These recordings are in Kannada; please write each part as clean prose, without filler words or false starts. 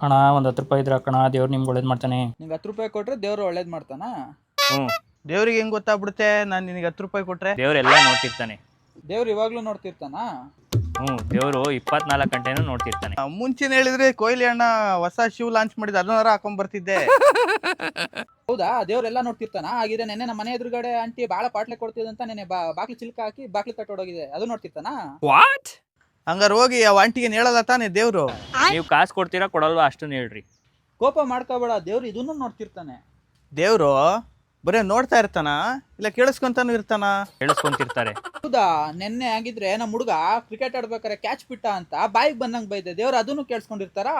ಅಣ್ಣ ಒಂದು 10 ರೂಪಾಯಿ ಇದ್ರೆ ಅಕ್ಕಣ, ದೇವ್ರು ನಿಮ್ಗೆ ಒಳ್ಳೇದು ಮಾಡ್ತಾನೆ. ನಿಂಗೆ 10 ರೂಪಾಯಿ ಕೊಟ್ರೆ ದೇವ್ರು ಒಳ್ಳೇದು ಮಾಡ್ತಾನಾ? ದೇವ್ರಿಗೆ ಹೆಂಗ್ ಗೊತ್ತಾಗ್ಬಿಡುತ್ತೆ ನಾನು ನಿನಗೆ 10 ರೂಪಾಯಿ ಕೊಟ್ರೆ? ದೇವ್ರೆಲ್ಲ ನೋಡ್ತಿರ್ತಾನೆ. ದೇವ್ರು ಇವಾಗ್ಲೂ ನೋಡ್ತಿರ್ತಾನಾ? ದೇವ್ರು 24 ಗಂಟೆನೂ ನೋಡ್ತಿರ್ತಾನೆ. ಮುಂಚಿನ ಹೇಳಿದ್ರೆ ಕೊಹ್ಲಿ ಅಣ್ಣ ಹೊಸ ಶೂ ಲಾಂಚ್ ಮಾಡಿದ ಅದನ್ನಾರ ಹಾಕೊಂಡ್ ಬರ್ತಿದ್ದೆ. ಹೌದಾ, ದೇವ್ರೆಲ್ಲ ನೋಡ್ತಿರ್ತಾನಾ? ಹಾಗಿದ್ರೆ ನೆನ್ನೆ ನಮ್ಮ ಮನೆ ಎದುರುಗಡೆ ಆಂಟಿ ಬಾಳ ಪಾಟ್ಲೆ ಕೊಡ್ತಿದಂತ ನೆನ್ನೆ ಬಾಕ್ಲಿ ಚಿಲ್ಕ ಹಾಕಿ ಬಾಕ್ಲಿ ತಟ್ಟೋಡೋಗಿದೆ, ಅದು ನೋಡ್ತಿರ್ತಾನಾ? ವಾಟ್? ಹಂಗಾರ ಹೋಗಿ ಆ ಆಂಟಿಗೆ ಹೇಳಲ್ಲ ತಾನೇ ದೇವ್ರು? ನೀವು ಕಾಸು ಕೊಡ್ತೀರಾ ಕೊಡಲ್ವಾ ಅಷ್ಟನ್ನ ಹೇಳ್ರಿ. ಕೋಪ ಮಾಡ್ಕೋಬೇಡ, ದೇವ್ರು ಇದನ್ನು ನೋಡ್ತಿರ್ತಾನೆ. ದೇವ್ರು ಬರೇ ನೋಡ್ತಾ ಇರ್ತಾನ ಇಲ್ಲ ಕೇಳಿಸ್ಕೊಂತಾನು ಇರ್ತಾನ? ಹೇಳಿಸ್ಕೊಂತಿರ್ತಾರೆ. ಹೌದಾ, ನೆನ್ನೆ ಆಗಿದ್ರೆ ನಮ್ಮ ಹುಡುಗ ಕ್ರಿಕೆಟ್ ಆಡ್ಬೇಕಾರೆ ಕ್ಯಾಚ್ ಬಿಟ್ಟ ಅಂತ ಬಾಯಿಗೆ ಬಂದಂಗ್ ಬೈದೆ, ದೇವ್ರು ಅದನ್ನು ಕೇಳಿಸ್ಕೊಂಡಿರ್ತಾರಾ?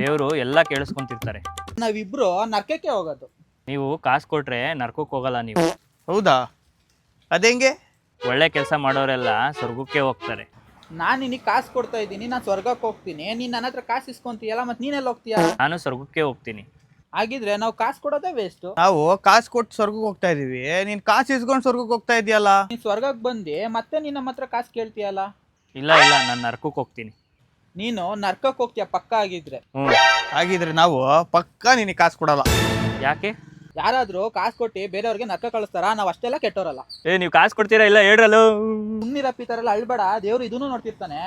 ದೇವ್ರು ಎಲ್ಲ ಕೇಳಿಸ್ಕೊಂತಿರ್ತಾರೆ. ನಾವಿಬ್ರು ನರ್ಕಕ್ಕೆ ಹೋಗೋದು. ನೀವು ಕಾಸು ಕೊಟ್ರೆ ನರ್ಕಕ್ಕೆ ಹೋಗಲ್ಲ ನೀವು. ಹೌದಾ, ಅದೇಂಗೆ? ಒಳ್ಳೆ ಕೆಲಸ ಮಾಡೋರೆಲ್ಲ ಸ್ವರ್ಗಕ್ಕೆ ಹೋಗ್ತಾರೆ. ನಾನು ನಿನಗೆ ಕಾಸು ಕೊಡ್ತಾ ಇದ್ದೀನಿ, ನಾನು ಸ್ವರ್ಗಕ್ಕೆ ಹೋಗ್ತೀನಿ, ನೀನ್ ನನ್ನ ಹತ್ರ ಕಾಸು ಇಸ್ಕೊಂತೀಯಲ್ಲ, ಮತ್ತೆ ನೀನೆಲ್ಲ ಹೋಗ್ತೀಯಾ? ನಾನು ಸ್ವರ್ಗಕ್ಕೆ ಹೋಗ್ತೀನಿ. ಹಾಗಿದ್ರೆ ನಾವು ಕಾಸು ಕೊಡೋದೇ ವೇಸ್ಟ್. ನಾವು ಕಾಸು ಕೊಟ್ಟು ಸ್ವರ್ಗಕ್ಕೆ ಹೋಗ್ತಾ ಇದೀವಿ, ನೀನ್ ಕಾಸು ಇಸ್ಕೊಂಡು ಸ್ವರ್ಗಕ್ಕೆ ಹೋಗ್ತಾ ಇದೆಯಲ್ಲ. ನೀನ್ ಸ್ವರ್ಗಕ್ಕೆ ಬಂದು ಮತ್ತೆ ನೀನ್ ನಮ್ಮ ಹತ್ರ ಕಾಸು ಕೇಳ್ತೀಯಲ್ಲ? ಇಲ್ಲ ನಾನು ನರ್ಕಕ್ಕೆ ಹೋಗ್ತೀನಿ. ನೀನು ನರ್ಕಕ್ಕೆ ಹೋಗ್ತೀಯ ಪಕ್ಕ ಆಗಿದ್ರೆ. ಹಾಗಿದ್ರೆ ನಾವು ಪಕ್ಕಾ ನಿನಗೆ ಕಾಸು ಕೊಡಲ್ಲ. ಯಾಕೆ? ಯಾರಾದ್ರೂ ಕಾಸು ಕೊಟ್ಟು ಬೇರೆಯವ್ರಿಗೆ ನರ್ಕ ಕಳಿಸ್ತಾರ? ನಾವು ಅಷ್ಟೆಲ್ಲ ಕೆಟ್ಟೋರಲ್ಲ. ನೀವು ಕಾಸು ಕೊಡ್ತೀರಾ ಇಲ್ಲ ಹೇಳ್ರಲ್ಲ. ಸುಮ್ನಿರಪ್ಪಿ ತರ ಎಲ್ಲ ಅಳ್ಬೇಡ, ದೇವ್ರು ಇದನ್ನು ನೋಡ್ತಿರ್ತಾನೆ.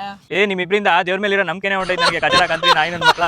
ನಿಮ್ಮಿಬ್ರಿಂದ ದೇವ್ರ ಮೇಲೆ ಇರೋ ನಂಬಿಕೆನೇ ಹೊಂಟೈತೆ ನನಗೆ. ಕಚಡ ಕಂತ್ರಿ ನಾಯಿ ನನ್ನ ಮಕ್ಳ.